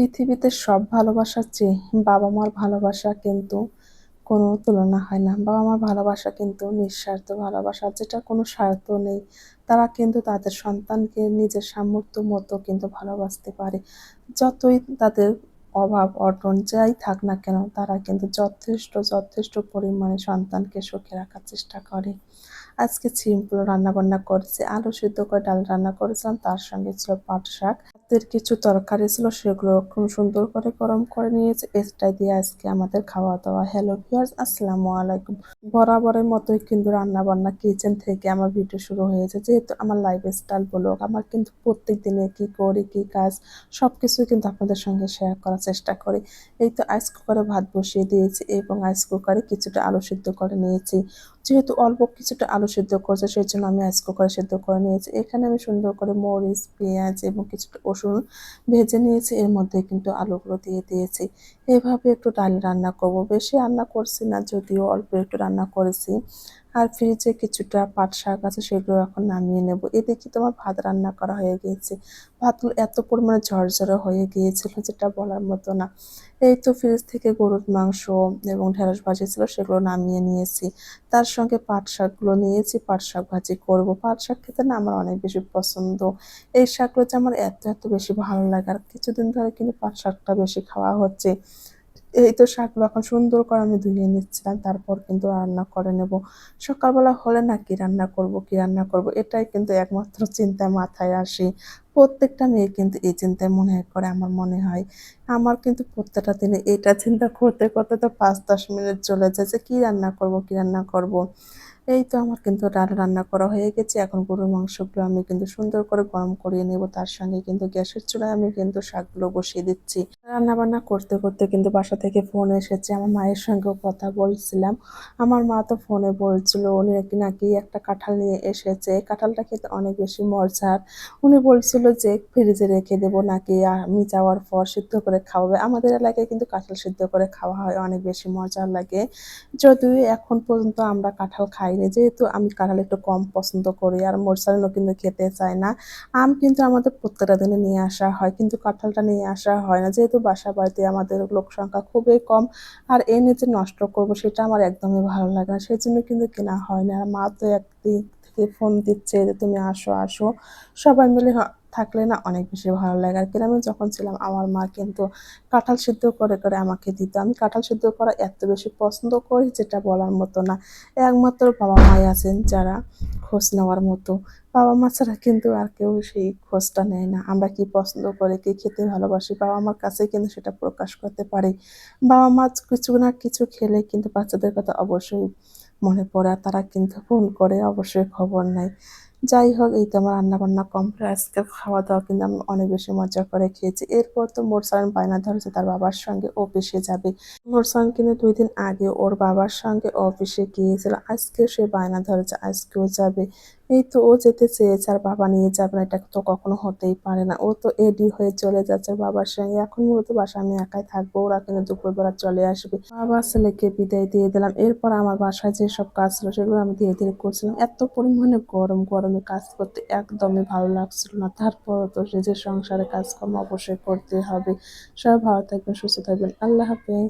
পৃথিবীতে সব ভালোবাসার চেয়ে বাবা-মার ভালোবাসা কিন্তু কোনো তুলনা হয় না। বাবা-মার ভালোবাসা কিন্তু নিঃস্বার্থ ভালোবাসা, যেটার কোনো স্বার্থ নেই। তারা কিন্তু তাদের সন্তানকে নিজের সামর্থ্য মতো কিন্তু ভালোবাসতে পারে। যতই তাদের অভাব অনটন যাই থাক না কেন, তারা কিন্তু যথেষ্ট পরিমাণে সন্তানকে সুখে রাখার চেষ্টা করে। আজকে সিম্পল রান্নাবান্না করেছি। আলু সিদ্ধ করে ডাল রান্না করেছিলাম। তার সঙ্গে ছিল পাট শাক। হাতের কিছু তরকারি ছিল, সেগুলো খুব সুন্দর করে গরম করে নিয়েছি। এটাই দিয়ে আজকে আমাদের খাওয়া-দাওয়া। হ্যালো ভিউয়ার্স, আসসালামু আলাইকুম। বরাবরের মতোই কিন্তু রান্নাবান্না কিচেন থেকে আমার ভিডিও শুরু হয়েছে। যেহেতু আমার লাইফস্টাইল ব্লগ, আমার কিন্তু প্রত্যেক দিনে কি করি, কি কাজ সবকিছুই কিন্তু আপনাদের সঙ্গে শেয়ার করার চেষ্টা করি। এই তো রাইস কুকারে ভাত বসিয়ে দিয়েছি এবং রাইস কুকারে কিছুটা আলু সিদ্ধ করে নিয়েছি। যেহেতু অল্প কিছুটা আলু সিদ্ধ করছে, সেজন্য আমি রাইস কুকারে সিদ্ধ করে নিয়েছি। এখানে আমি সুন্দর করে মরিচ, পেঁয়াজ এবং কিছুটা রসুন ভেজে নিয়েছি। এর মধ্যে কিন্তু আলুগুলো দিয়ে দিয়েছি। এভাবে একটু ডাল রান্না করব। বেশি রান্না করছি না, যদিও অল্প একটু রান্না করেছি। আর ফ্রিজে কিছুটা পাট শাক আছে, সেগুলো এখন নামিয়ে নেব। এদিকে তোমার ভাত রান্না করা হয়ে গিয়েছে। ভাতগুলো এত পরিমাণে ঝরঝরে হয়ে গিয়েছিল, যেটা বলার মতো না। এই তো ফ্রিজ থেকে গরুর মাংস এবং ঢেঁড়স ভাজি ছিল, সেগুলো নামিয়ে নিয়েছি। তার সঙ্গে পাট শাকগুলো নিয়েছি, পাট শাক ভাজি করব। পাট শাক খেতে না আমার অনেক বেশি পছন্দ। এই শাকগুলো যে আমার এত বেশি ভালো লাগে, আর কিছুদিন ধরে কিন্তু পাট শাকটা বেশি খাওয়া হচ্ছে। এই তো শাকগুলো এখন সুন্দর করে আমি ধুয়ে নিচ্ছিলাম, তারপর কিন্তু রান্না করে নেব। সকালবেলা হলে না কি রান্না করব এটাই কিন্তু একমাত্র চিন্তায় মাথায় আসে। প্রত্যেকটা মেয়ে কিন্তু এই চিন্তায় মনে করে, আমার মনে হয়। আমার কিন্তু প্রত্যেকটা দিনে এটা চিন্তা করতে তো ৫-১০ মিনিট চলে যায় যে কি রান্না করব। এই তো আমার কিন্তু ডাল রান্না করা হয়ে গেছে। এখন গরুর মাংসগুলো আমি কিন্তু সুন্দর করে গরম করিয়ে নেব। তার সঙ্গে কিন্তু গ্যাসের চুলায় আমি কিন্তু শাকগুলো বসিয়ে দিচ্ছি। রান্নাবান্না করতে কিন্তু বাসা থেকে ফোন এসেছে। আমার মায়ের সঙ্গেও কথা বলছিলাম। আমার মা তো ফোনে বলছিল উনি নাকি একটা কাঁঠাল নিয়ে এসেছে। এই কাঁঠালটা খেতে অনেক বেশি মজার। উনি বলছিল যে ফ্রিজে রেখে দেব, নাকি আমি যাওয়ার পর সিদ্ধ করে খাওয়াবে। আমাদের এলাকায় কিন্তু কাঁঠাল সিদ্ধ করে খাওয়া হয়, অনেক বেশি মজার লাগে। যদিও এখন পর্যন্ত আমরা কাঁঠাল খাইনি, যেহেতু আমি কাঁঠাল একটু কম পছন্দ করি, আর মোরসালিনও কিন্তু খেতে চায় না। আম কিন্তু আমাদের প্রত্যেকটা দিনে নিয়ে আসা হয়, কিন্তু কাঁঠালটা নিয়ে আসা হয় না, যেহেতু বাসা বাড়িতে আমাদের লোক সংখ্যা খুবই কম। আর এনে যে নষ্ট করব সেটা আমার একদমই ভালো লাগে না, সেই জন্য কিন্তু কেনা হয় না। আর মা তো একদিক থেকে ফোন দিচ্ছে যে তুমি আসো আসো, সবাই মিলে থাকলে না অনেক বেশি ভালো লাগে। আর গ্রামে যখন ছিলাম, আমার মা কিন্তু কাঁঠাল সিদ্ধ করে আমাকে দিত। আমি কাঁঠাল সিদ্ধ করা এত বেশি পছন্দ করি, যেটা বলার মতো না। একমাত্র বাবা মাই আছেন যারা খোঁজ নেওয়ার মতো। বাবা মা ছাড়া কিন্তু আর কেউ সেই খোঁজটা নেয় না। আমরা কি পছন্দ করি, কি খেতে ভালোবাসি, বাবা মার কাছে কিন্তু সেটা প্রকাশ করতে পারি। বাবা মা কিছু না কিছু খেলে কিন্তু বাচ্চাদের কথা অবশ্যই মনে পড়ে, আর তারা কিন্তু ফোন করে অবশ্যই খবর নেয়। যাই হোক, এই তো আমার রান্নাবান্না কমপ্লিট। আজকের খাওয়া-দাওয়া কিন্তু আমি অনেক বেশি মজা করে খেয়েছি। এরপর তো মোরসালান বায়না ধরেছে তার বাবার সঙ্গে অফিসে যাবে। মোরসালান কিন্তু ২ দিন আগে ওর বাবার সঙ্গে অফিসে গিয়েছিল। আজকেও সে বায়না ধরেছে আজকেও যাবে। এই তো ও যেতে চেয়েছে আর বাবা নিয়ে যাবে না, এটা তো কখনো হতেই পারে না। ও তো রেডি হয়ে চলে যাচ্ছে বাবার সঙ্গে। এখন মূলত বাসায় আমি একাই থাকবো। ওরা কিন্তু দুপুরবেলা চলে আসবে। বাবা ছেলেকে বিদায় দিয়ে দিলাম। এরপর আমার বাসায় যেসব কাজ ছিল সেগুলো আমি ধীরে করছিলাম। এত পরিমাণে গরমে কাজ করতে একদমই ভালো লাগছিল না। তারপরও তো নিজের সংসারে কাজকর্ম অবশ্যই করতে হবে। সবাই ভালো থাকবেন, সুস্থ থাকবেন। আল্লাহ হাফেজ।